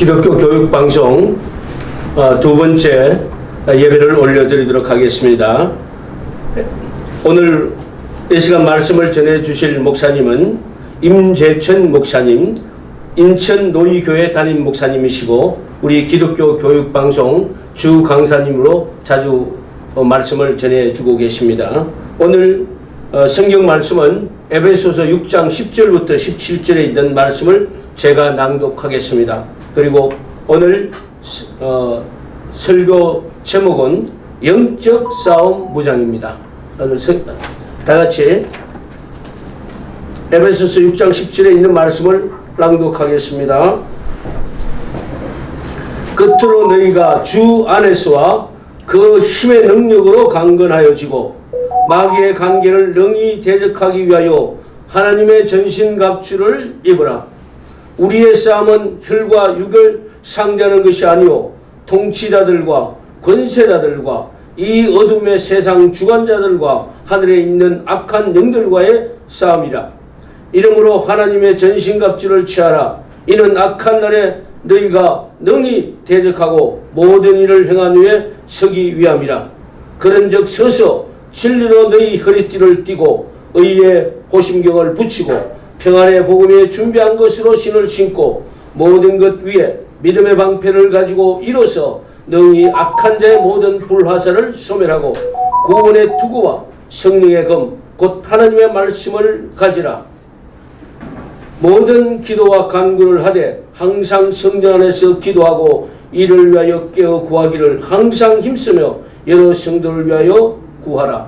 기독교 교육방송 두 번째 예배를 올려드리도록 하겠습니다. 오늘 이 시간 말씀을 전해주실 목사님은 임재천 목사님, 인천 노이교회 담임 목사님이시고 우리 기독교 교육방송 주 강사님으로 자주 말씀을 전해주고 계십니다. 오늘 성경 말씀은 에베소서 6장 10절부터 17절에 있는 말씀을 제가 낭독하겠습니다. 그리고 오늘 설교 제목은 영적 싸움 무장입니다. 다같이 에베소서 6장 10절에 있는 말씀을 낭독하겠습니다. 끝으로 너희가 주 안에서와 그 힘의 능력으로 강건하여지고 마귀의 관계를 능히 대적하기 위하여 하나님의 전신갑주를 입으라. 우리의 싸움은 혈과 육을 상대하는 것이 아니요 통치자들과 권세자들과 이 어둠의 세상 주관자들과 하늘에 있는 악한 영들과의 싸움이라. 이러므로 하나님의 전신갑주를 취하라. 이는 악한 날에 너희가 능히 대적하고 모든 일을 행한 후에 서기 위함이라. 그런즉 서서 진리로 너희 허리띠를 띠고 의의 호심경을 붙이고 평안의 복음에 준비한 것으로 신을 신고 모든 것 위에 믿음의 방패를 가지고 일어서 능히 악한 자의 모든 불화살을 소멸하고 구원의 투구와 성령의 검 곧 하나님의 말씀을 가지라. 모든 기도와 간구를 하되 항상 성령 안에서 기도하고 이를 위하여 깨어 구하기를 항상 힘쓰며 여러 성도를 위하여 구하라.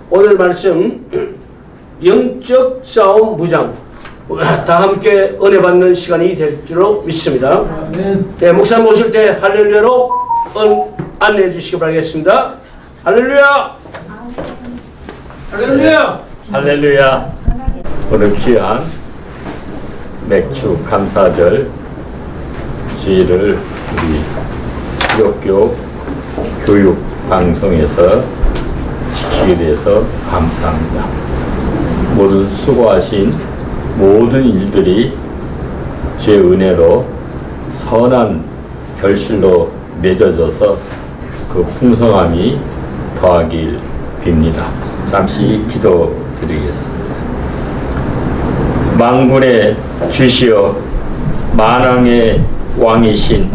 오늘 말씀 영적 싸움 무장 다 함께 은혜 받는 시간이 될 줄로 믿습니다. 네, 목사님 오실 때 할렐루야로 안내해 주시기 바라겠습니다. 할렐루야! 할렐루야! 할렐루야! 오늘 귀한 맥주 감사절 주일을 우리 기독교 교육 방송에서 지키게 돼서 감사합니다. 모두 수고하신 모든 일들이 주의 은혜로 선한 결실로 맺어져서 그 풍성함이 더하길 빕니다. 잠시 기도드리겠습니다. 만군의 주시여 만왕의 왕이신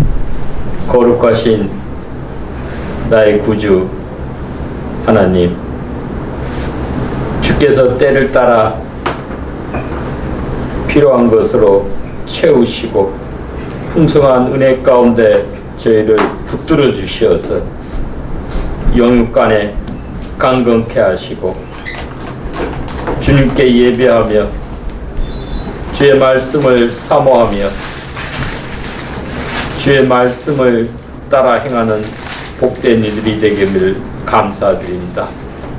거룩하신 나의 구주 하나님, 주께서 때를 따라 필요한 것으로 채우시고 풍성한 은혜 가운데 저희를 붙들어 주시어서 영육간에 강건케 하시고 주님께 예배하며 주의 말씀을 사모하며 주의 말씀을 따라 행하는 복된 이들이 되기를 감사드립니다.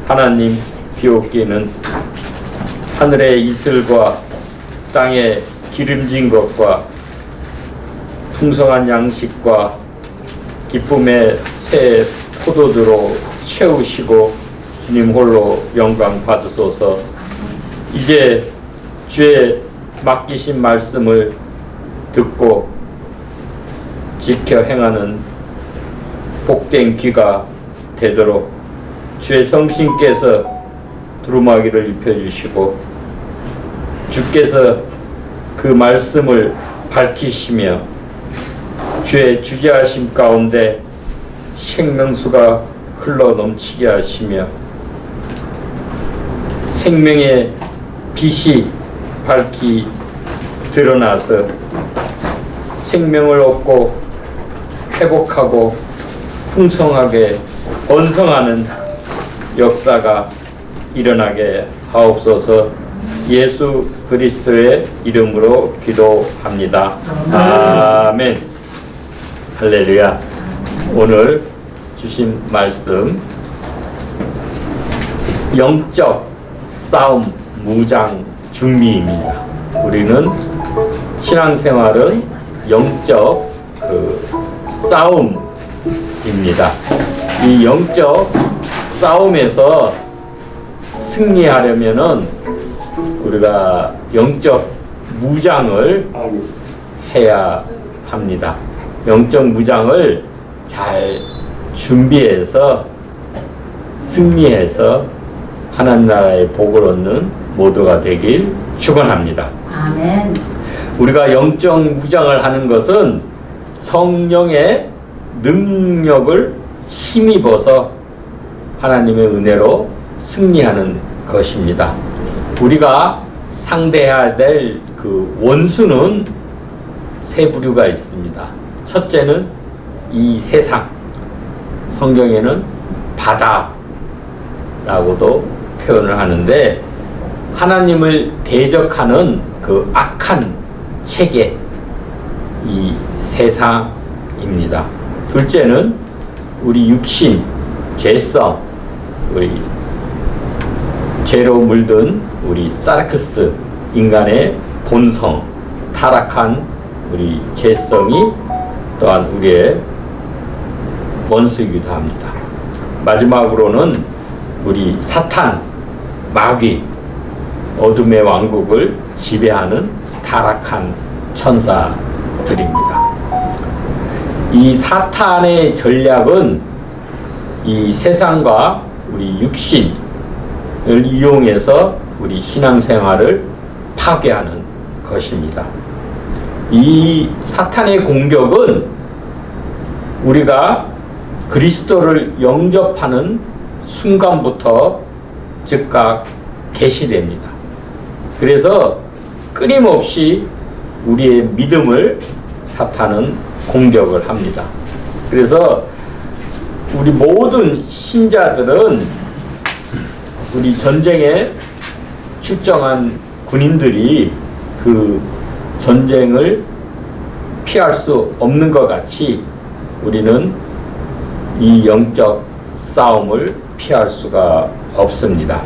하나님, 비옵기는 하늘의 이슬과 땅에 기름진 것과 풍성한 양식과 기쁨의 새 포도주로 채우시고 주님 홀로 영광 받으소서. 이제 주의 맡기신 말씀을 듣고 지켜 행하는 복된 귀가 되도록 주의 성신께서 두루마기를 입혀주시고 주께서 그 말씀을 밝히시며 주의 주재하심 가운데 생명수가 흘러 넘치게 하시며 생명의 빛이 밝히 드러나서 생명을 얻고 회복하고 풍성하게 번성하는 역사가 일어나게 하옵소서. 예수 그리스도의 이름으로 기도합니다. 아멘. 할렐루야. 오늘 주신 말씀 영적 싸움 무장 준비입니다. 우리는 신앙생활은 영적 싸움입니다. 이 영적 싸움에서 승리하려면은 우리가 영적 무장을 해야 합니다. 영적 무장을 잘 준비해서 승리해서 하나님 나라의 복을 얻는 모두가 되길 축원합니다. 아멘. 우리가 영적 무장을 하는 것은 성령의 능력을 힘입어서 하나님의 은혜로 승리하는 것입니다. 우리가 상대해야 될 그 원수는 세 부류가 있습니다. 첫째는 이 세상, 성경에는 바다라고도 표현을 하는데 하나님을 대적하는 그 악한 체계, 이 세상입니다. 둘째는 우리 육신, 죄성, 우리 죄로 물든 우리 사르크스, 인간의 본성, 타락한 우리 죄성이 또한 우리의 원수이기도 합니다. 마지막으로는 우리 사탄, 마귀, 어둠의 왕국을 지배하는 타락한 천사들입니다. 이 사탄의 전략은 이 세상과 우리 육신을 이용해서 우리 신앙생활을 파괴하는 것입니다. 이 사탄의 공격은 우리가 그리스도를 영접하는 순간부터 즉각 개시됩니다. 그래서 끊임없이 우리의 믿음을 사탄은 공격을 합니다. 그래서 우리 모든 신자들은 우리 전쟁에 출정한 군인들이 그 전쟁을 피할 수 없는 것 같이 우리는 이 영적 싸움을 피할 수가 없습니다.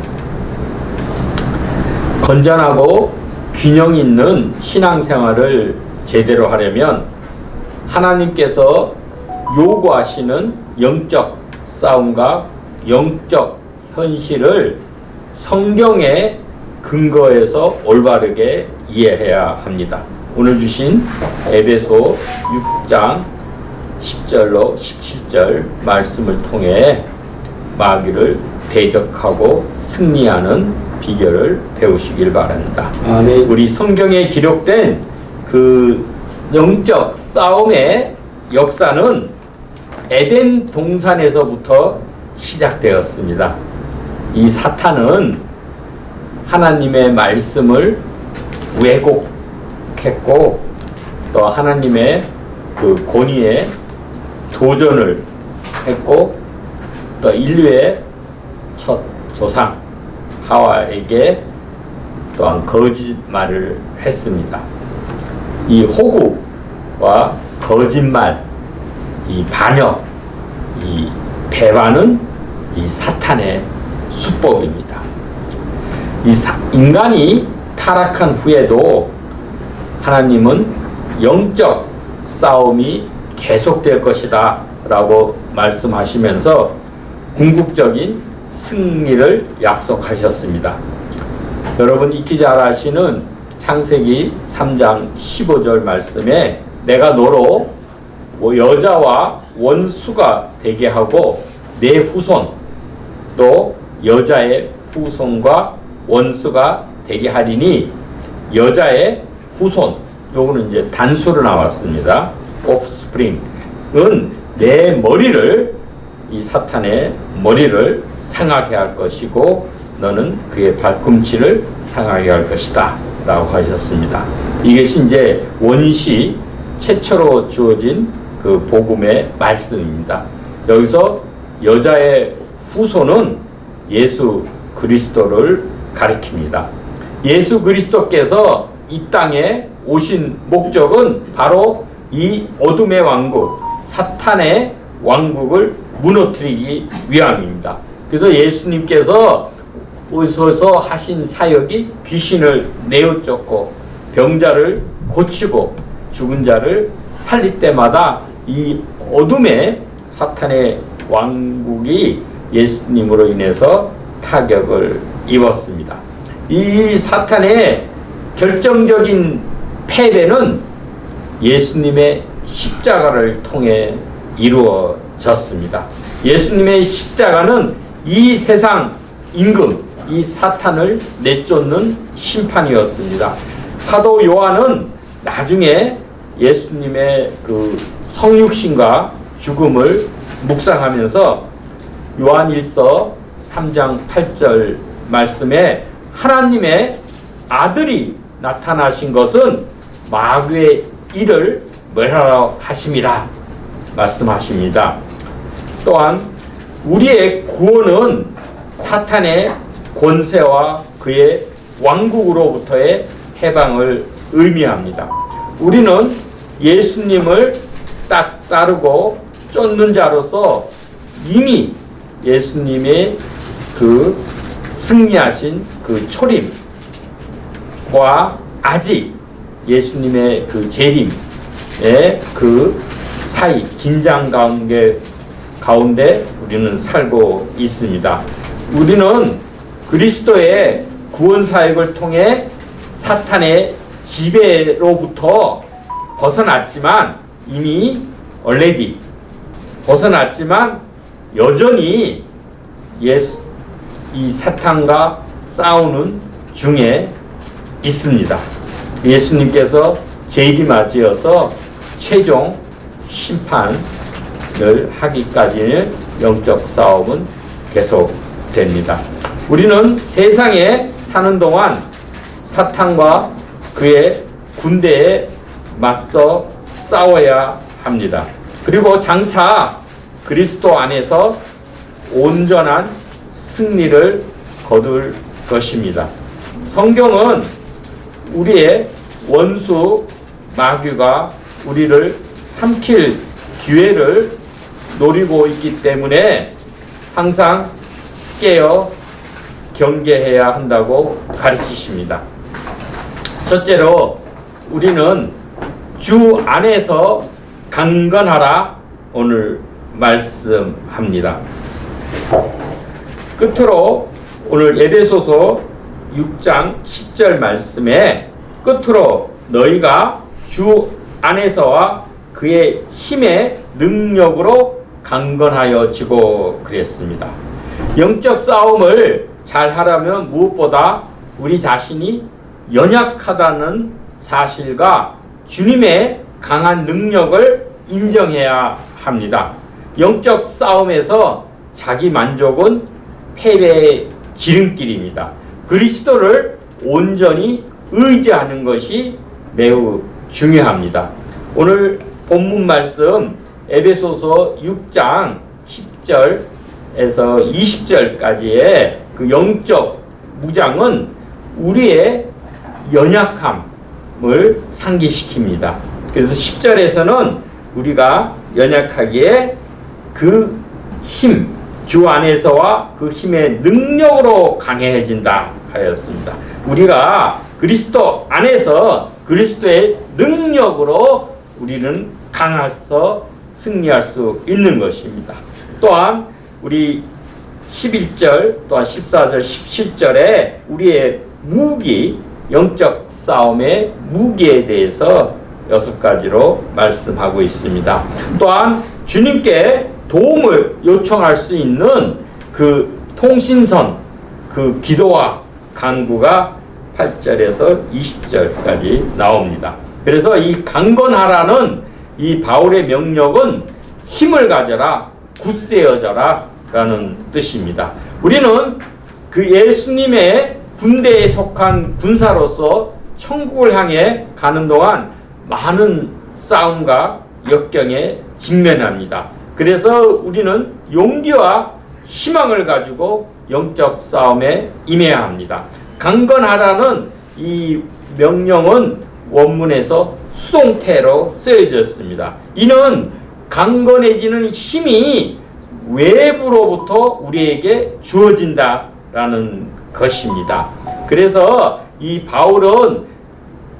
건전하고 균형 있는 신앙생활을 제대로 하려면 하나님께서 요구하시는 영적 싸움과 영적 현실을 성경의 근거에서 올바르게 이해해야 합니다. 오늘 주신 에베소 6장 10절로 17절 말씀을 통해 마귀를 대적하고 승리하는 비결을 배우시길 바랍니다. 아멘. 우리 성경에 기록된 그 영적 싸움의 역사는 에덴 동산에서부터 시작되었습니다. 이 사탄은 하나님의 말씀을 왜곡했고 또 하나님의 그 권위에 도전을 했고 또 인류의 첫 조상 하와에게 또한 거짓말을 했습니다. 이 호구와 거짓말, 이 반역, 이 배반은 이 사탄의 수법입니다. 인간이 타락한 후에도 하나님은 영적 싸움이 계속될 것이다 라고 말씀하시면서 궁극적인 승리를 약속하셨습니다. 여러분 익히 잘 아시는 창세기 3장 15절 말씀에 내가 너로 여자와 원수가 되게 하고 내 후손 또 여자의 후손과 원수가 되게 하리니 여자의 후손, 요거는 이제 단수로 나왔습니다. offspring은 내 머리를, 이 사탄의 머리를 상하게 할 것이고 너는 그의 발꿈치를 상하게 할 것이다 라고 하셨습니다. 이것이 이제 원시 최초로 주어진 그 복음의 말씀입니다. 여기서 여자의 후손은 예수 그리스도를 가리킵니다. 예수 그리스도께서 이 땅에 오신 목적은 바로 이 어둠의 왕국, 사탄의 왕국을 무너뜨리기 위함입니다. 그래서 예수님께서 오셔서 하신 사역이 귀신을 내어쫓고 병자를 고치고 죽은 자를 살릴 때마다 이 어둠의 사탄의 왕국이 예수님으로 인해서 타격을 입었습니다. 이 사탄의 결정적인 패배는 예수님의 십자가를 통해 이루어졌습니다. 예수님의 십자가는 이 세상 임금, 이 사탄을 내쫓는 심판이었습니다. 사도 요한은 나중에 예수님의 그 성육신과 죽음을 묵상하면서 요한일서 3장 8절 말씀에 하나님의 아들이 나타나신 것은 마귀의 일을 멸하러 하심이라 말씀하십니다. 또한 우리의 구원은 사탄의 권세와 그의 왕국으로부터의 해방을 의미합니다. 우리는 예수님을 딱 따르고 쫓는 자로서 이미 예수님의 그 승리하신 그 초림과 아직 예수님의 그 재림의 그 사이 긴장 가운데 우리는 살고 있습니다. 우리는 그리스도의 구원 사역을 통해 사탄의 지배로부터 벗어났지만 이미 already 벗어났지만 여전히 이 사탄과 싸우는 중에 있습니다. 예수님께서 재림하시어서 최종 심판을 하기까지는 영적 싸움은 계속됩니다. 우리는 세상에 사는 동안 사탄과 그의 군대에 맞서 싸워야 합니다. 그리고 장차 그리스도 안에서 온전한 승리를 거둘 것입니다. 성경은 우리의 원수 마귀가 우리를 삼킬 기회를 노리고 있기 때문에 항상 깨어 경계해야 한다고 가르치십니다. 첫째로 우리는 주 안에서 강건하라 오늘 말씀합니다. 끝으로 오늘 에베소서 6장 10절 말씀에 끝으로 너희가 주 안에서와 그의 힘의 능력으로 강건하여지고 그랬습니다. 영적 싸움을 잘 하려면 무엇보다 우리 자신이 연약하다는 사실과 주님의 강한 능력을 인정해야 합니다. 영적 싸움에서 자기 만족은 패배의 지름길입니다. 그리스도를 온전히 의지하는 것이 매우 중요합니다. 오늘 본문 말씀 에베소서 6장 10절에서 20절까지의 그 영적 무장은 우리의 연약함을 상기시킵니다. 그래서 10절에서는 우리가 연약하기에 그 힘, 주 안에서와 그 힘의 능력으로 강해진다 하였습니다. 우리가 그리스도 안에서 그리스도의 능력으로 우리는 강해서 승리할 수 있는 것입니다. 또한 우리 11절 또한 14절 17절에 우리의 무기, 영적 싸움의 무기에 대해서 6가지로 말씀하고 있습니다. 또한 주님께 도움을 요청할 수 있는 그 통신선, 그 기도와 간구가 8절에서 20절까지 나옵니다. 그래서 이 강건하라는 이 바울의 명령은 힘을 가져라, 굳세어져라 라는 뜻입니다. 우리는 그 예수님의 군대에 속한 군사로서 천국을 향해 가는 동안 많은 싸움과 역경에 직면합니다. 그래서 우리는 용기와 희망을 가지고 영적 싸움에 임해야 합니다. 강건하라는 이 명령은 원문에서 수동태로 쓰여졌습니다. 이는 강건해지는 힘이 외부로부터 우리에게 주어진다라는 것입니다. 그래서 이 바울은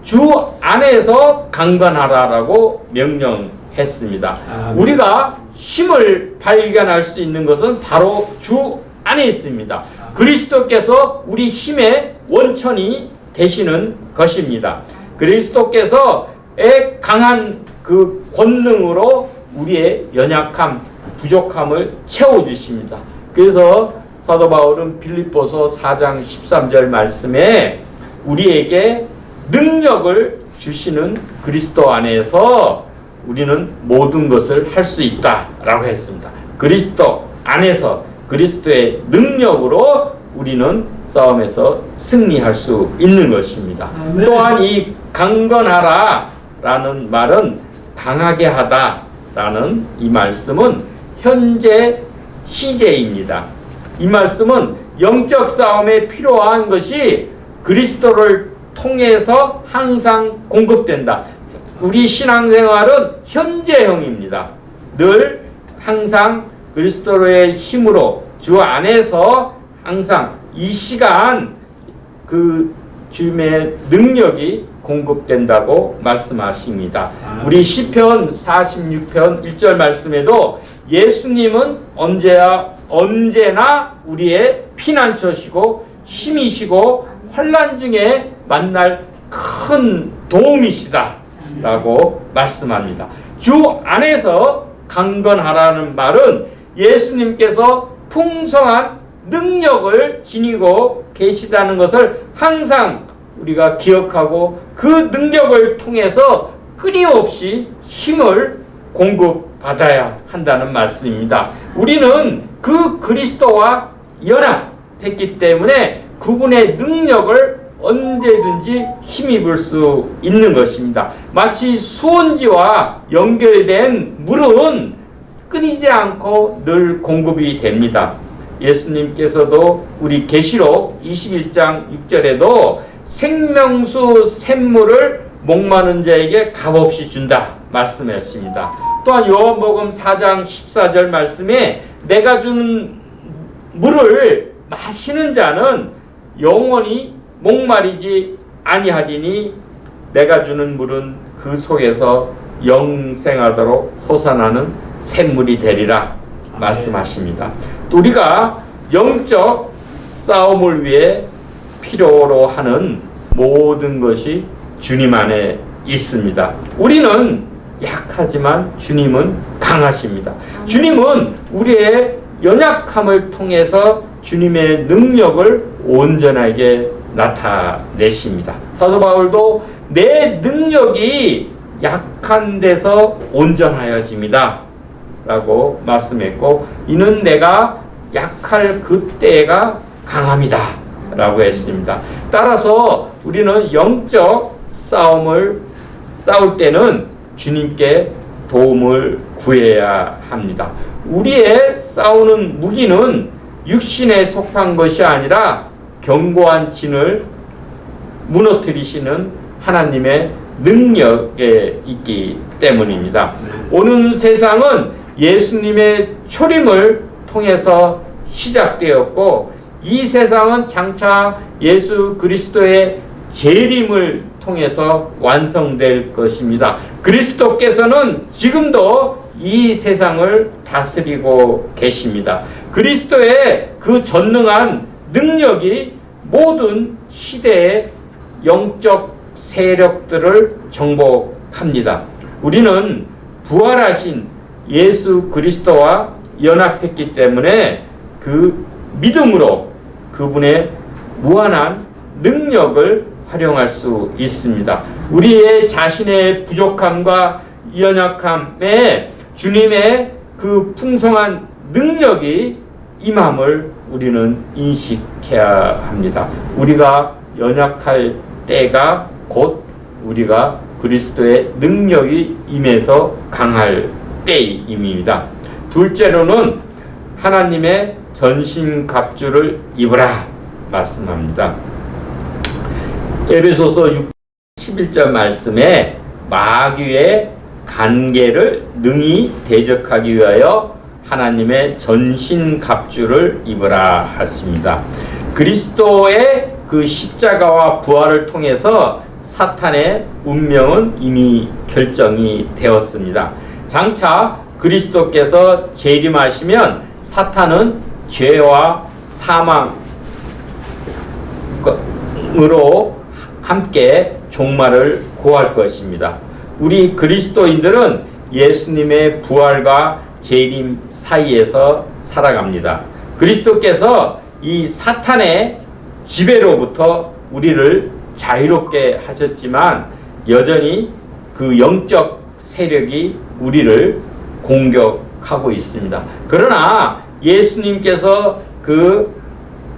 주 안에서 강건하라라고 명령했습니다. 우리가 힘을 발견할 수 있는 것은 바로 주 안에 있습니다. 그리스도께서 우리 힘의 원천이 되시는 것입니다. 그리스도께서의 강한 그 권능으로 우리의 연약함, 부족함을 채워주십니다. 그래서 사도 바울은 빌립보서 4장 13절 말씀에 우리에게 능력을 주시는 그리스도 안에서 우리는 모든 것을 할 수 있다라고 했습니다. 그리스도 안에서 그리스도의 능력으로 우리는 싸움에서 승리할 수 있는 것입니다. 아멘. 또한 이 강건하라라는 말은 강하게 하다라는 이 말씀은 현재 시제입니다. 이 말씀은 영적 싸움에 필요한 것이 그리스도를 통해서 항상 공급된다. 우리 신앙생활은 현재형입니다. 늘 항상 그리스도의 힘으로 주 안에서 항상 이 시간 그 주님의 능력이 공급된다고 말씀하십니다. 우리 시편 46편 1절 말씀에도 예수님은 언제나 우리의 피난처시고 힘이시고 환난 중에 만날 큰 도움이시다 라고 말씀합니다. 주 안에서 강건하라는 말은 예수님께서 풍성한 능력을 지니고 계시다는 것을 항상 우리가 기억하고 그 능력을 통해서 끊임없이 힘을 공급받아야 한다는 말씀입니다. 우리는 그 그리스도와 연합했기 때문에 그분의 능력을 언제든지 힘입을 수 있는 것입니다. 마치 수온지와 연결된 물은 끊이지 않고 늘 공급이 됩니다. 예수님께서도 우리 계시록 21장 6절에도 생명수 샘물을 목마른 자에게 값없이 준다 말씀하셨습니다. 또한 요한복음 4장 14절 말씀에 내가 주는 물을 마시는 자는 영원히 목마르지 아니하리니 내가 주는 물은 그 속에서 영생하도록 솟아나는 샘물이 되리라 말씀하십니다. 또 우리가 영적 싸움을 위해 필요로 하는 모든 것이 주님 안에 있습니다. 우리는 약하지만 주님은 강하십니다. 주님은 우리의 연약함을 통해서 주님의 능력을 온전하게 나타내십니다. 사도 바울도 내 능력이 약한 데서 온전하여집니다 라고 말씀했고, 이는 내가 약할 그때가 강함이다 라고 했습니다. 따라서 우리는 영적 싸움을 싸울 때는 주님께 도움을 구해야 합니다. 우리의 싸우는 무기는 육신에 속한 것이 아니라 견고한 진을 무너뜨리시는 하나님의 능력에 있기 때문입니다. 오는 세상은 예수님의 초림을 통해서 시작되었고, 이 세상은 장차 예수 그리스도의 재림을 통해서 완성될 것입니다. 그리스도께서는 지금도 이 세상을 다스리고 계십니다. 그리스도의 그 전능한 능력이 모든 시대의 영적 세력들을 정복합니다. 우리는 부활하신 예수 그리스도와 연합했기 때문에 그 믿음으로 그분의 무한한 능력을 활용할 수 있습니다. 우리의 자신의 부족함과 연약함에 주님의 그 풍성한 능력이 임함을 우리는 인식해야 합니다. 우리가 연약할 때가 곧 우리가 그리스도의 능력이 임해서 강할 때임입니다. 둘째로는 하나님의 전신갑주를 입으라 말씀합니다. 에베소서 11절 말씀에 마귀의 간계를 능히 대적하기 위하여 하나님의 전신갑주를 입으라 하십니다. 그리스도의 그 십자가와 부활을 통해서 사탄의 운명은 이미 결정이 되었습니다. 장차 그리스도께서 재림하시면 사탄은 죄와 사망으로 함께 종말을 고할 것입니다. 우리 그리스도인들은 예수님의 부활과 재림 사이에서 살아갑니다. 그리스도께서 이 사탄의 지배로부터 우리를 자유롭게 하셨지만 여전히 그 영적 세력이 우리를 공격하고 있습니다. 그러나 예수님께서 그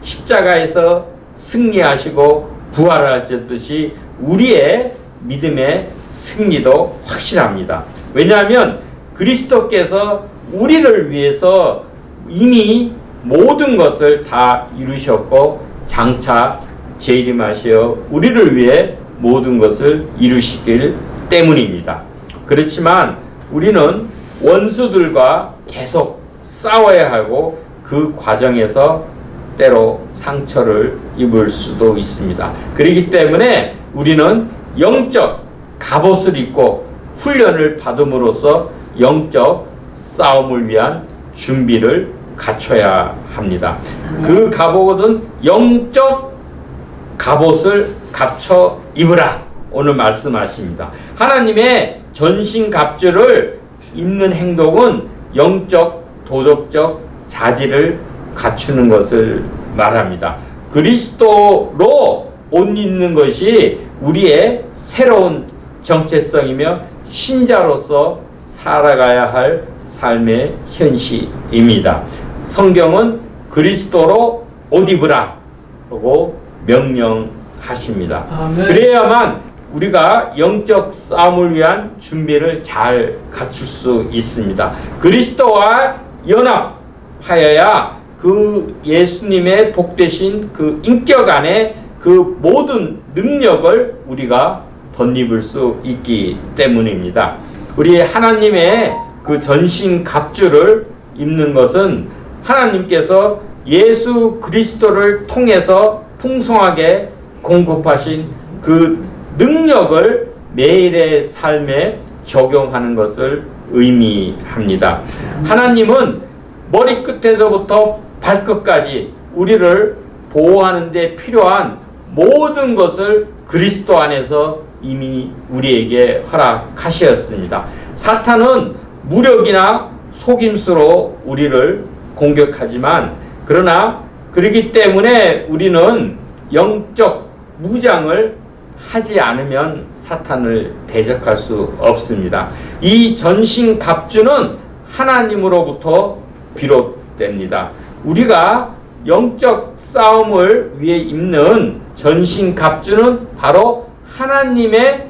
십자가에서 승리하시고 부활하셨듯이 우리의 믿음의 승리도 확실합니다. 왜냐하면 그리스도께서 우리를 위해서 이미 모든 것을 다 이루셨고 장차 재림하시어 우리를 위해 모든 것을 이루시길 때문입니다. 그렇지만 우리는 원수들과 계속 싸워야 하고 그 과정에서 때로 상처를 입을 수도 있습니다. 그렇기 때문에 우리는 영적 갑옷을 입고 훈련을 받음으로써 영적 싸움을 위한 준비를 갖춰야 합니다. 그 갑옷은 영적 갑옷을 갖춰 입으라 오늘 말씀하십니다. 하나님의 전신 갑주를 입는 행동은 영적 도덕적 자질을 갖추는 것을 말합니다. 그리스도로 옷 입는 것이 우리의 새로운 정체성이며 신자로서 살아가야 할 삶의 현실입니다. 성경은 그리스도로 옷 입으라고 명령하십니다. 아멘. 그래야만 우리가 영적 싸움을 위한 준비를 잘 갖출 수 있습니다. 그리스도와 연합하여야 그 예수님의 복되신 그 인격 안에 그 모든 능력을 우리가 덧입을 수 있기 때문입니다. 우리 하나님의 그 전신 갑주를 입는 것은 하나님께서 예수 그리스도를 통해서 풍성하게 공급하신 그 능력을 매일의 삶에 적용하는 것을 의미합니다. 하나님은 머리끝에서부터 발끝까지 우리를 보호하는 데 필요한 모든 것을 그리스도 안에서 이미 우리에게 허락하셨습니다. 사탄은 무력이나 속임수로 우리를 공격하지만 그러나 그렇기 때문에 우리는 영적 무장을 하지 않으면 사탄을 대적할 수 없습니다. 이 전신 갑주는 하나님으로부터 비롯됩니다. 우리가 영적 싸움을 위해 입는 전신 갑주는 바로 하나님의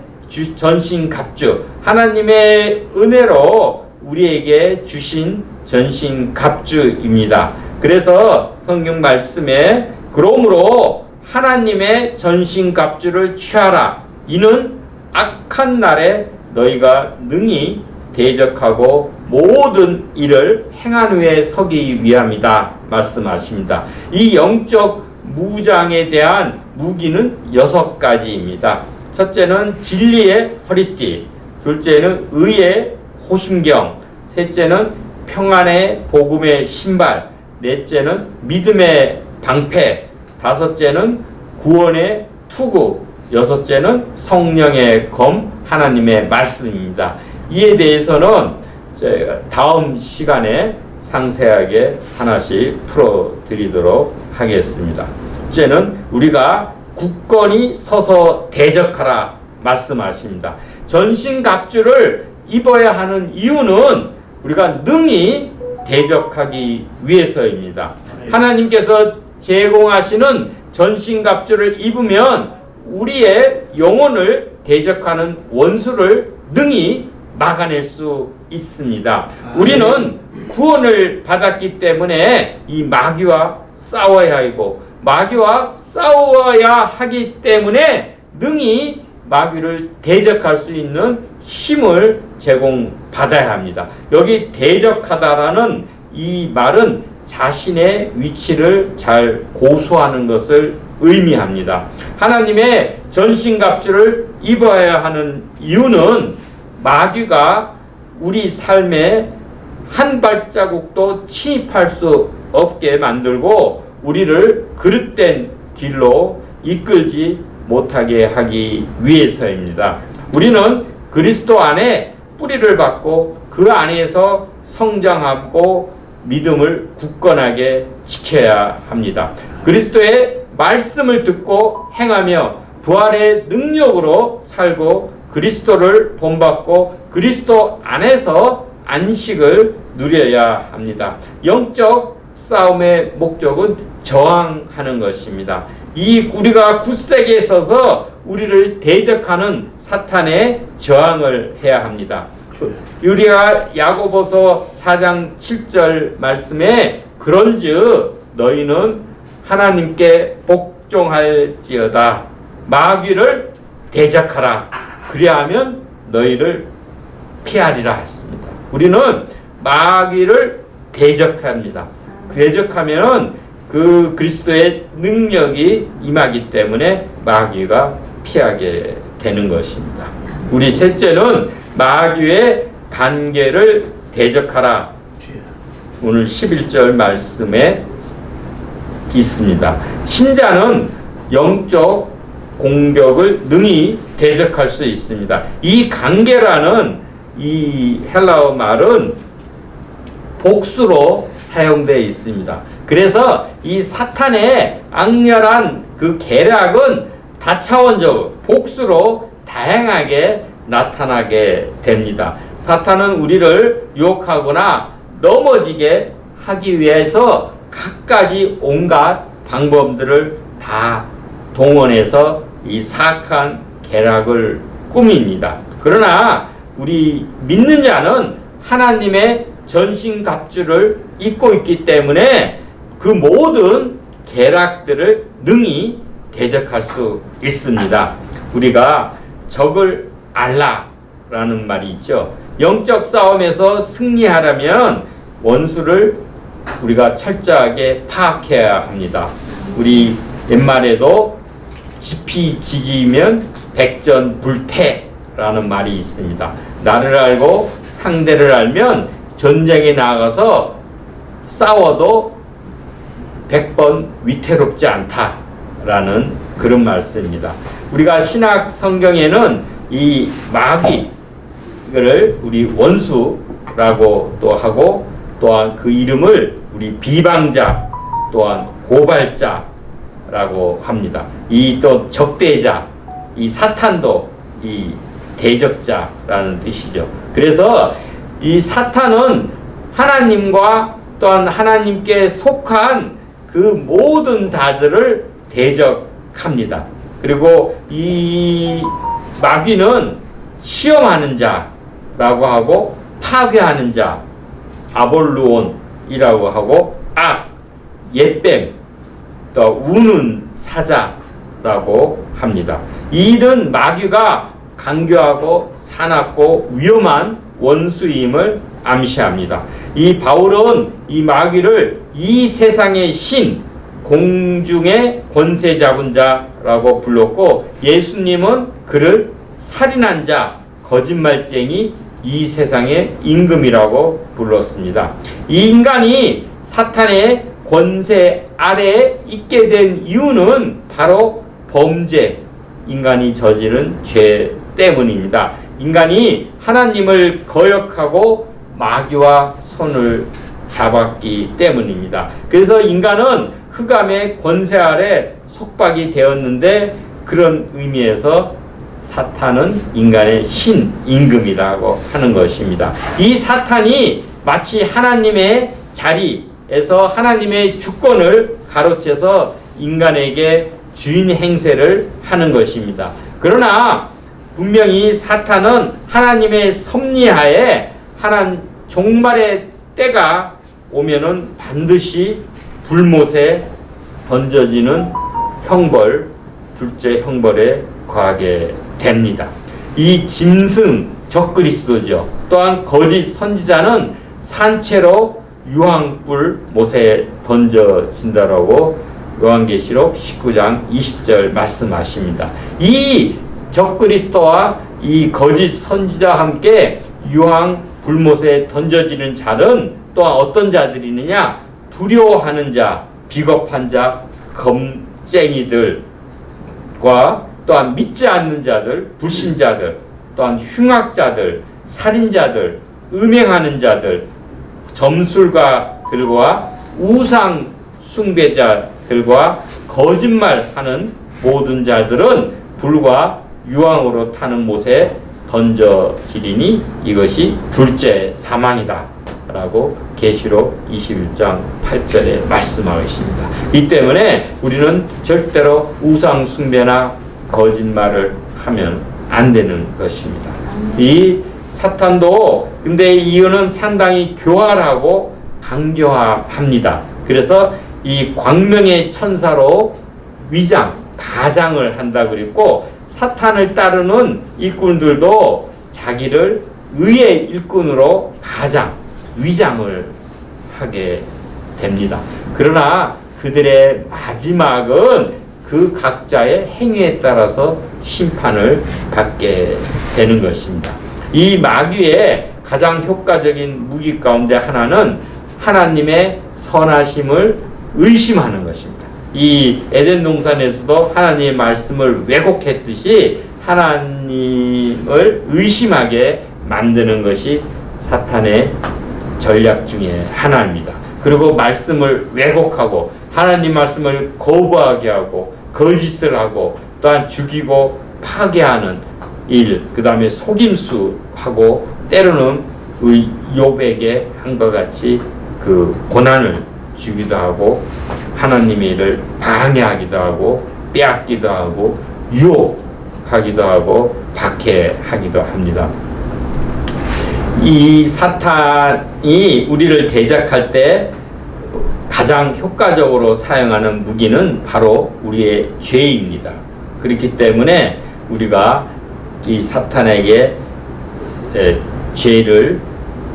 전신 갑주, 하나님의 은혜로 우리에게 주신 전신 갑주입니다. 그래서 성경 말씀에 그러므로 하나님의 전신 갑주를 취하라. 이는 악한 날에 너희가 능히 대적하고 모든 일을 행한 후에 서기 위함이다 말씀하십니다. 이 영적 무장에 대한 무기는 6가지입니다. 첫째는 진리의 허리띠, 둘째는 의의 호심경, 셋째는 평안의 복음의 신발, 넷째는 믿음의 방패, 다섯째는 구원의 투구, 여섯째는 성령의 검, 하나님의 말씀입니다. 이에 대해서는 제가 다음 시간에 상세하게 하나씩 풀어드리도록 하겠습니다. 첫째는 우리가 굳건히 서서 대적하라 말씀하십니다. 전신갑주를 입어야 하는 이유는 우리가 능히 대적하기 위해서입니다. 하나님께서 제공하시는 전신갑주를 입으면 우리의 영혼을 대적하는 원수를 능히 막아낼 수 있습니다. 우리는 구원을 받았기 때문에 이 마귀와 싸워야 하고 마귀와 싸워야 하기 때문에 능히 마귀를 대적할 수 있는 힘을 제공받아야 합니다. 여기 대적하다라는 이 말은 자신의 위치를 잘 고수하는 것을 의미합니다. 하나님의 전신갑주를 입어야 하는 이유는 마귀가 우리 삶에 한 발자국도 침입할 수 없게 만들고 우리를 그릇된 길로 이끌지 못하게 하기 위해서입니다. 우리는 그리스도 안에 뿌리를 받고 그 안에서 성장하고 믿음을 굳건하게 지켜야 합니다. 그리스도의 말씀을 듣고 행하며 부활의 능력으로 살고 그리스도를 본받고 그리스도 안에서 안식을 누려야 합니다. 영적 싸움의 목적은 저항하는 것입니다. 우리가 굳세게 서서 우리를 대적하는 사탄의 저항을 해야 합니다. 우리가 야고보서 4장 7절 말씀에 그런즉 너희는 하나님께 복종할지어다 마귀를 대적하라 그리하면 너희를 피하리라 했습니다. 우리는 마귀를 대적합니다. 대적하면은 그 그리스도의 능력이 임하기 때문에 마귀가 피하게 되는 것입니다. 우리 셋째는 마귀의 관계를 대적하라. 오늘 11절 말씀에 있습니다. 신자는 영적 공격을 능히 대적할 수 있습니다. 이 관계라는 이 헬라어 말은 복수로 사용되어 있습니다. 그래서 이 사탄의 악렬한 그 계략은 다차원적 복수로 다양하게 나타나게 됩니다. 사탄은 우리를 유혹하거나 넘어지게 하기 위해서 갖가지 온갖 방법들을 다 동원해서 이 사악한 계략을 꾸밉니다. 그러나 우리 믿는 자는 하나님의 전신갑주를 입고 있기 때문에 그 모든 계략들을 능히 대적할 수 있습니다. 우리가 적을 알라라는 말이 있죠. 영적 싸움에서 승리하려면 원수를 우리가 철저하게 파악해야 합니다. 우리 옛말에도 지피지기면 백전불태라는 말이 있습니다. 나를 알고 상대를 알면 전쟁에 나가서 싸워도 100번 위태롭지 않다라는 그런 말씀입니다. 우리가 신약 성경에는 이 마귀를 우리 원수라고 또 하고 또한 그 이름을 우리 비방자 또한 고발자라고 합니다. 이 또 적대자, 이 사탄도 이 대적자라는 뜻이죠. 그래서 이 사탄은 하나님과 또한 하나님께 속한 그 모든 자들을 대적합니다. 그리고 이 마귀는 시험하는 자라고 하고 파괴하는 자, 아볼루온이라고 하고 악, 옛뱀, 또 우는 사자라고 합니다. 이 일은 마귀가 간교하고 사납고 위험한 원수임을 암시합니다. 이 바울은 이 마귀를 이 세상의 신, 공중의 권세 잡은 자라고 불렀고 예수님은 그를 살인한 자, 거짓말쟁이, 이 세상의 임금이라고 불렀습니다. 이 인간이 사탄의 권세 아래에 있게 된 이유는 바로 범죄, 인간이 저지른 죄 때문입니다. 인간이 하나님을 거역하고 마귀와 손을 잡았기 때문입니다. 그래서 인간은 흑암의 권세 아래 속박이 되었는데 그런 의미에서 사탄은 인간의 신임금이라고 하는 것입니다. 이 사탄이 마치 하나님의 자리에서 하나님의 주권을 가로채서 인간에게 주인 행세를 하는 것입니다. 그러나 분명히 사탄은 하나님의 섭리하에 종말의 때가 오면은 반드시 불못에 던져지는 형벌, 둘째 형벌에 거하게 됩니다. 이 짐승 적그리스도죠. 또한 거짓 선지자는 산채로 유황불 못에 던져진다라고 요한계시록 19장 20절 말씀하십니다. 이 적그리스도와 이 거짓 선지자와 함께 유황 불못에 던져지는 자는 또한 어떤 자들이느냐? 두려워하는 자, 비겁한 자, 검쟁이들과 또한 믿지 않는 자들, 불신자들, 또한 흉악자들, 살인자들, 음행하는 자들, 점술가들과 우상 숭배자들과 거짓말하는 모든 자들은 불과 유황으로 타는 못에 던져지리니 이것이 둘째 사망이다 라고 계시록 21장 8절에 말씀하고 있습니다. 이 때문에 우리는 절대로 우상 숭배나 거짓말을 하면 안 되는 것입니다. 이 사탄도 근데 이유는 상당히 교활하고 강교합니다. 그래서 이 광명의 천사로 위장, 가장을 한다 그랬고, 사탄을 따르는 일꾼들도 자기를 의의 일꾼으로 가장, 위장을 하게 됩니다. 그러나 그들의 마지막은 그 각자의 행위에 따라서 심판을 받게 되는 것입니다. 이 마귀의 가장 효과적인 무기 가운데 하나는 하나님의 선하심을 의심하는 것입니다. 이 에덴 동산에서도 하나님의 말씀을 왜곡했듯이 하나님을 의심하게 만드는 것이 사탄의 전략 중에 하나입니다. 그리고 말씀을 왜곡하고 하나님 말씀을 거부하게 하고 거짓을 하고 또한 죽이고 파괴하는 일, 그 다음에 속임수하고 때로는 욥에게 한 것 같이 그 고난을 주기도 하고 하나님의 일을 방해하기도 하고 빼앗기도 하고 유혹하기도 하고 박해하기도 합니다. 이 사탄이 우리를 대적할 때 가장 효과적으로 사용하는 무기는 바로 우리의 죄입니다. 그렇기 때문에 우리가 이 사탄에게 죄를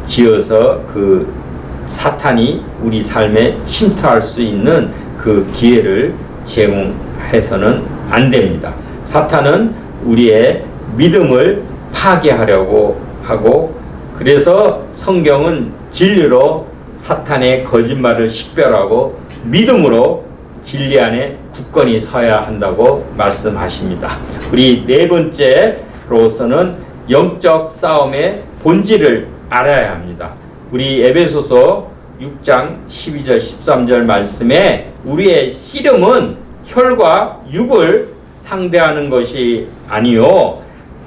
지어서 그 사탄이 우리 삶에 침투할 수 있는 그 기회를 제공해서는 안 됩니다. 사탄은 우리의 믿음을 파괴하려고 하고, 그래서 성경은 진리로 사탄의 거짓말을 식별하고 믿음으로 진리 안에 굳건히 서야 한다고 말씀하십니다. 우리 네 번째로서는 영적 싸움의 본질을 알아야 합니다. 우리 에베소서 6장 12절 13절 말씀에 우리의 씨름은 혈과 육을 상대하는 것이 아니요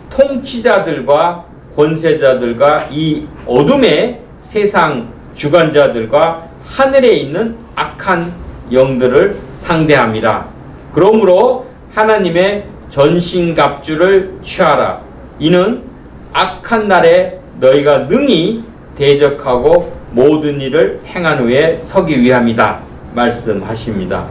통치자들과 권세자들과 이 어둠의 세상 주관자들과 하늘에 있는 악한 영들을 상대합니다. 그러므로 하나님의 전신갑주를 취하라. 이는 악한 날에 너희가 능히 대적하고 모든 일을 행한 후에 서기 위함이다 말씀하십니다.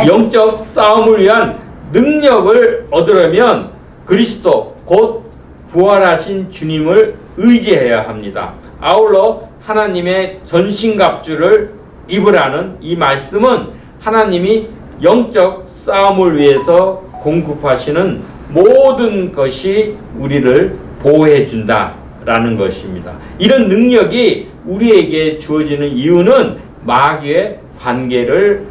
영적 싸움을 위한 능력을 얻으려면 그리스도 곧 부활하신 주님을 의지해야 합니다. 아울러 하나님의 전신갑주를 입으라는 이 말씀은 하나님이 영적 싸움을 위해서 공급하시는 모든 것이 우리를 보호해 준다라는 것입니다. 이런 능력이 우리에게 주어지는 이유는 마귀의 관계를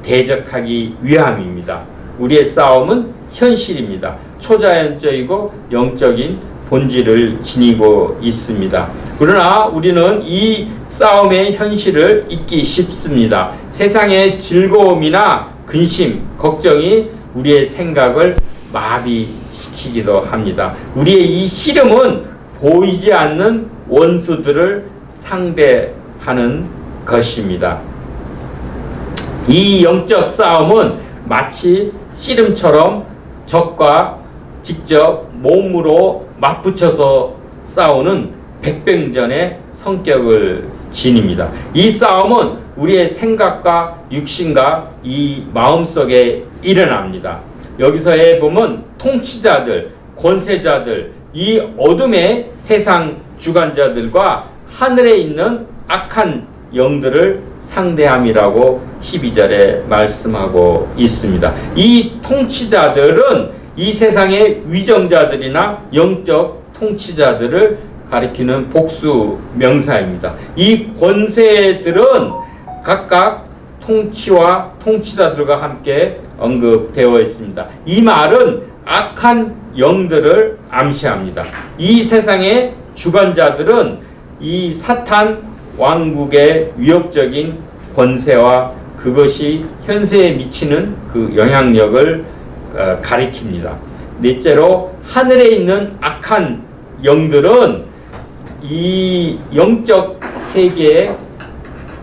대적하기 위함입니다. 우리의 싸움은 현실입니다. 초자연적이고 영적인 본질을 지니고 있습니다. 그러나 우리는 이 싸움의 현실을 잊기 쉽습니다. 세상의 즐거움이나 근심, 걱정이 우리의 생각을 마비시키기도 합니다. 우리의 이 씨름은 보이지 않는 원수들을 상대하는 것입니다. 이 영적 싸움은 마치 씨름처럼 적과 직접 몸으로 맞붙여서 싸우는 백병전의 성격을 지닙니다. 이 싸움은 우리의 생각과 육신과 이 마음속에 일어납니다. 여기서 보면 통치자들, 권세자들, 이 어둠의 세상 주관자들과 하늘에 있는 악한 영들을 상대함이라고 12절에 말씀하고 있습니다. 이 통치자들은 이 세상의 위정자들이나 영적 통치자들을 가리키는 복수 명사입니다. 이 권세들은 각각 통치와 통치자들과 함께 언급되어 있습니다. 이 말은 악한 영들을 암시합니다. 이 세상의 주관자들은 이 사탄 왕국의 위협적인 권세와 그것이 현세에 미치는 그 영향력을 가리킵니다. 넷째로 하늘에 있는 악한 영들은 이 영적 세계에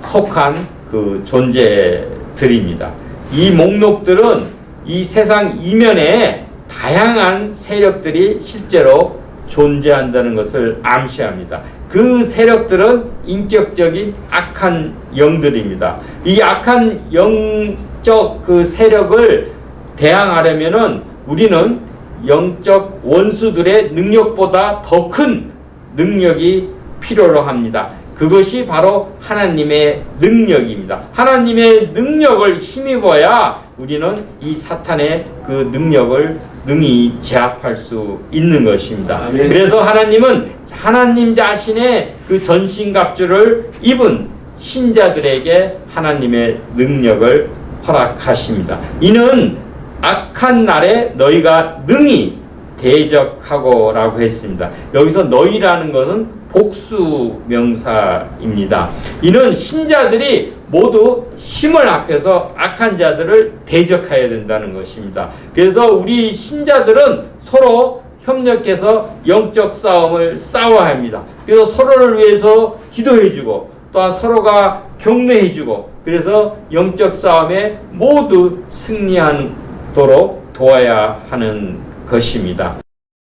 속한 그 존재들입니다. 이 목록들은 이 세상 이면에 다양한 세력들이 실제로 존재한다는 것을 암시합니다. 그 세력들은 인격적인 악한 영들입니다. 이 악한 영적 그 세력을 대항하려면은 우리는 영적 원수들의 능력보다 더 큰 능력이 필요로 합니다. 그것이 바로 하나님의 능력입니다. 하나님의 능력을 힘입어야 우리는 이 사탄의 그 능력을 능히 제압할 수 있는 것입니다. 아멘. 그래서 하나님은 하나님 자신의 그 전신갑주를 입은 신자들에게 하나님의 능력을 허락하십니다. 이는 악한 날에 너희가 능히 대적하고 라고 했습니다. 여기서 너희라는 것은 복수 명사입니다. 이는 신자들이 모두 힘을 합해서 악한 자들을 대적해야 된다는 것입니다. 그래서 우리 신자들은 서로 협력해서 영적 싸움을 싸워야 합니다. 그래서 서로를 위해서 기도해주고 또한 서로가 격려해주고 그래서 영적 싸움에 모두 승리하도록 도와야 하는 것입니다.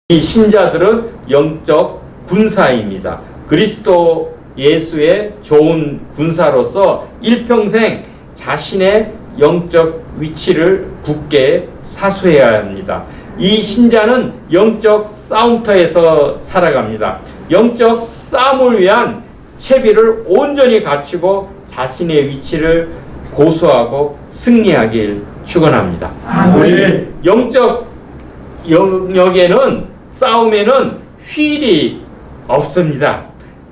이 신자들은 영적 군사입니다. 그리스도 예수의 좋은 군사로서 일평생 자신의 영적 위치를 굳게 사수해야 합니다. 이 신자는 영적 싸움터에서 살아갑니다. 영적 싸움을 위한 채비를 온전히 갖추고 자신의 위치를 고수하고 승리하길 축원합니다. 우리 영적 영역에는 싸움에는 휴일이 없습니다.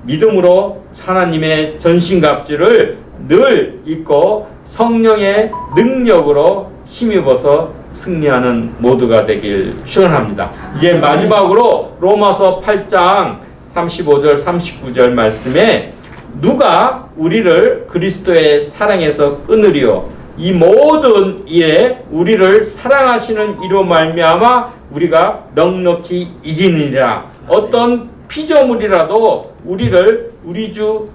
믿음으로 하나님의 전신갑주를 늘 입고 성령의 능력으로 힘입어서 승리하는 모두가 되길 축원합니다. 이제 마지막으로 로마서 8장 35절 39절 말씀에 누가 우리를 그리스도의 사랑에서 끊으리요 이 모든 일에 우리를 사랑하시는 이로 말미암아 우리가 넉넉히 이기느니라. 어떤 피조물이라도 우리를 우리 주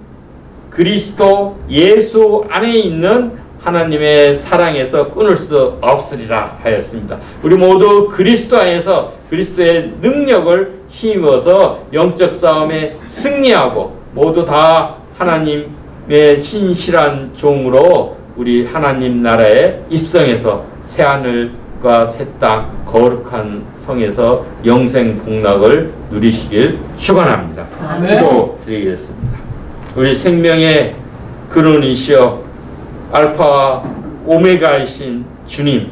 그리스도 예수 안에 있는 하나님의 사랑에서 끊을 수 없으리라 하였습니다. 우리 모두 그리스도 안에서 그리스도의 능력을 힘입어서 영적 싸움에 승리하고 모두 다 하나님의 신실한 종으로 우리 하나님 나라에 입성해서 새하늘과 새 땅 거룩한 성에서 영생 복락을 누리시길 축원합니다. 기도드리겠습니다. 우리 생명의 근원이시여 알파와 오메가이신 주님,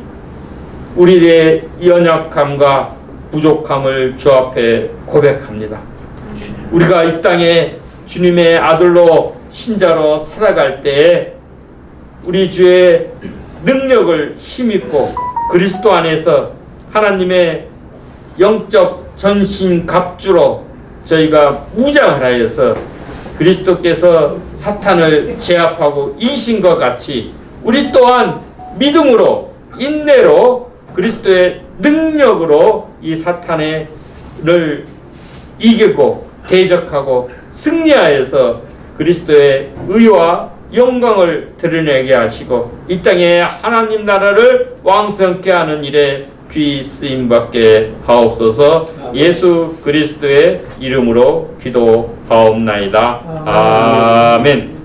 우리의 연약함과 부족함을 주 앞에 고백합니다. 우리가 이 땅에 주님의 아들로 신자로 살아갈 때에 우리 주의 능력을 힘입고 그리스도 안에서 하나님의 영적 전신 갑주로 저희가 무장을 하여서 그리스도께서 사탄을 제압하고 이신 것 같이 우리 또한 믿음으로 인내로 그리스도의 능력으로 이 사탄을 이기고 대적하고 승리하여서 그리스도의 의와 영광을 드러내게 하시고 이 땅에 하나님 나라를 왕성케 하는 일에 귀 쓰임받게 하옵소서. 예수 그리스도의 이름으로 기도하옵나이다. 아멘.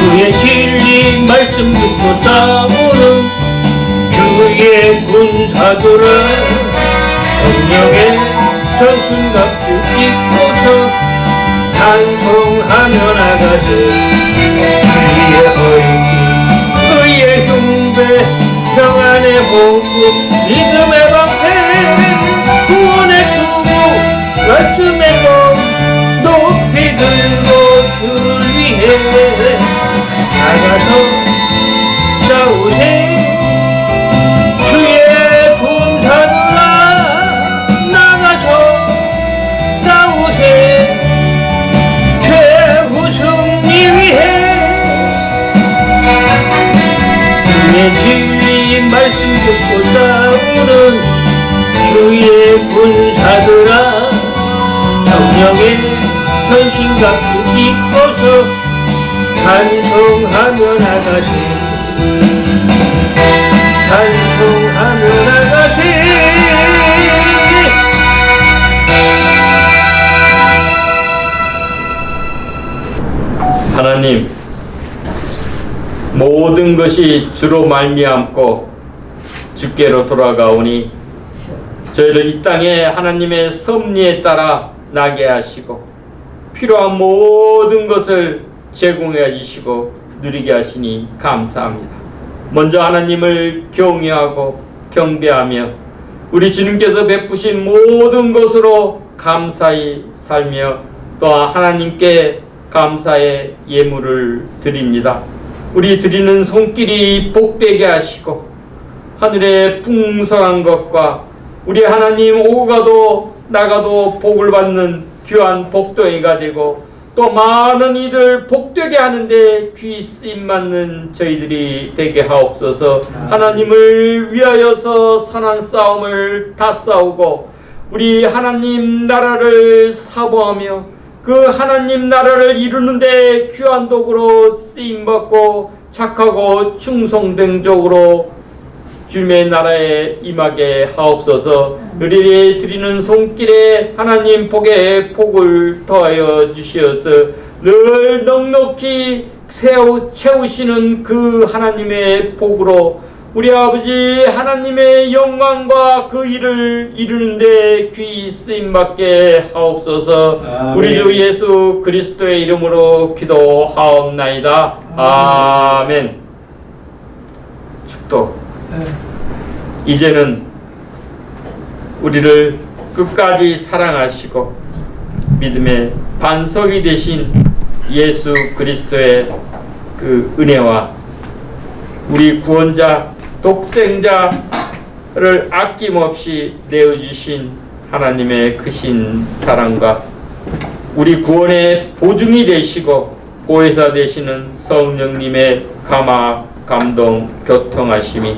주의 진리 말씀 듣고 싸우는 주의 군사들은 성령의 전신갑주 입고서 찬송하며 나가주 주의 진리 말씀 듣고 싸우는 주의 군사들아 성령의 전신갑주 입고서 찬송하며 나가세 찬송하며 나가세. 하나님, 모든 것이 주로 말미암고 주께로 돌아가오니 저희를 이 땅에 하나님의 섭리에 따라 나게 하시고 필요한 모든 것을 제공해 주시고 누리게 하시니 감사합니다. 먼저 하나님을 경외하고 경배하며 우리 주님께서 베푸신 모든 것으로 감사히 살며 또한 하나님께 감사의 예물을 드립니다. 우리 드리는 손길이 복되게 하시고 하늘의 풍성한 것과 우리 하나님 오고 가도 나가도 복을 받는 귀한 복덩이가 되고 또 많은 이들 복되게 하는데 귀 쓰임 맞는 저희들이 되게 하옵소서. 하나님을 위하여서 선한 싸움을 다 싸우고 우리 하나님 나라를 사모하며 그 하나님 나라를 이루는데 귀한 도구로 쓰임받고 착하고 충성된 적으로 주님의 나라에 임하게 하옵소서. 우리를 드리는 손길에 하나님 복에 복을 더하여 주시어서 늘 넉넉히 채우시는 그 하나님의 복으로 우리 아버지 하나님의 영광과 그 일을 이루는데 귀 쓰임받게 하옵소서. 아멘. 우리 주 예수 그리스도의 이름으로 기도하옵나이다. 아멘. 축도. 이제는 우리를 끝까지 사랑하시고 믿음의 반석이 되신 예수 그리스도의 그 은혜와 우리 구원자 독생자를 아낌없이 내어주신 하나님의 크신 사랑과 우리 구원의 보증이 되시고 보혜사 되시는 성령님의 감화 감동 교통하심이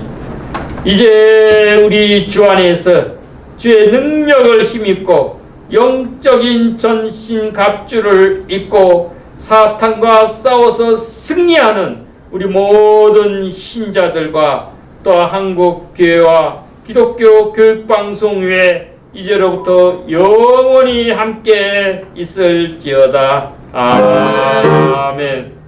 이제 우리 주 안에서 주의 능력을 힘입고 영적인 전신 갑주를 입고 사탄과 싸워서 승리하는 우리 모든 신자들과 또 한국 교회와 기독교 교육방송위에 이제로부터 영원히 함께 있을지어다. 아멘.